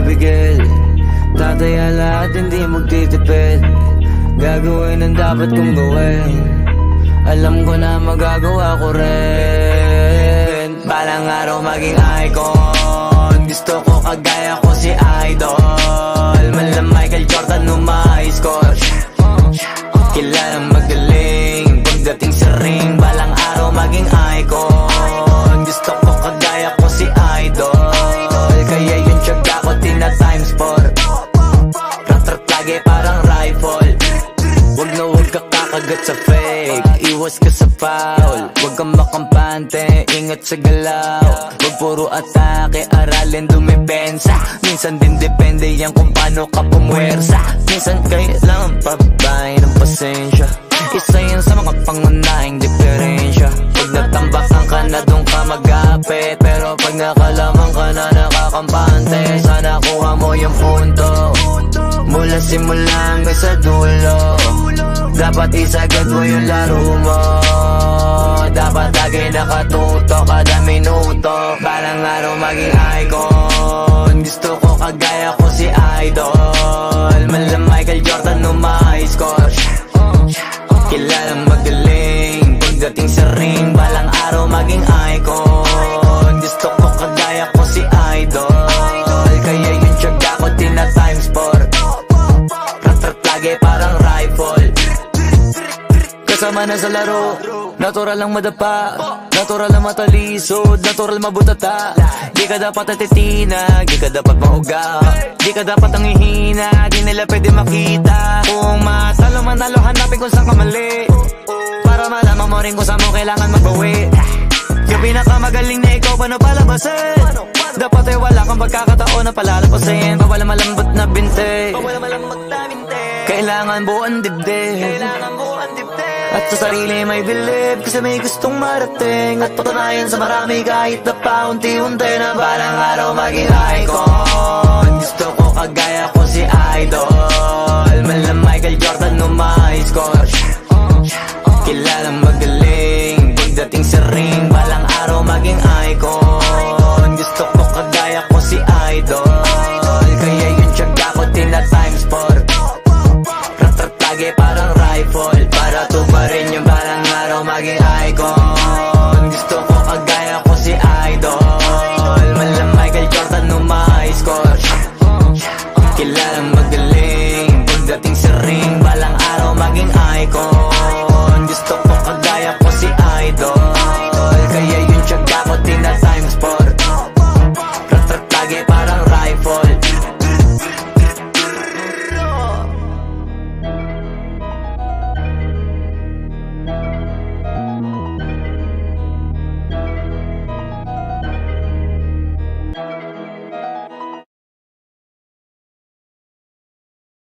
pipigil. Tataya lahat, hindi magtitipid. Gagawin ang dapat kong gawin. Alam ko na magagawa ko rin. Balang araw maging icon. Gusto ko kagaya ko si Idol. Mala Michael Jordan score. Kilalang magaling pagdating sa ring. Balang araw maging icon. Gusto ko kagaya ko si Idol. Kaya yung tiyaga ko tina times 4. Rat-rat lagi parang rifle. Huwag na huwag ka kakagat sa fake. Iwas ka sa foul. Huwag kang makampante, ingat sa galaw. Huwag puro atake, aralin dumipensa. Minsan din depende yan kung paano ka pumwersa. Minsan kailangan pabahay ng pasensya. Isa yan sa mga pangunahing diferensya. Pag natambakan ka na doon ka mag-apit. Pero pag nakalaman ka na nakakampante, sana kuha mo yung punto. Mula simula hanggang sa dulo. Dapat isagad mo yung laro mo. Dapat lagi nakatuto kada minuto. Balang araw maging icon. Gusto ko kagaya ko si Idol. Mala Michael Jordan score. Kilalang magaling pagdating sa ring. Balang araw maging icon. Gusto ko kagaya ko si Idol. Kaya yung tiyaga ko tina times 4. Rat-rat lagi parang rifle. Kasama na sa laro, natural lang madapa, natural lang matalisod, natural mabutata. Di ka dapat atitina, di ka dapat mauga, di ka dapat ang ihina, di nila pwede makita. Kung matalo manalo, hanapin kung saan ka mali, para malaman mo rin kung saan mo kailangan magbawi. Yung pinakamagaling na ikaw, paano palabasin? Dapat ay wala kang pagkakataon na palalapasin. Bawala malambot na binte, kailangan buuan dibdib. At sa sarili may believe, kasi may gustong marating. At patunayan sa marami kahit na paunti-unti na balang araw maging icon. Gusto ko kagaya ko si Idol.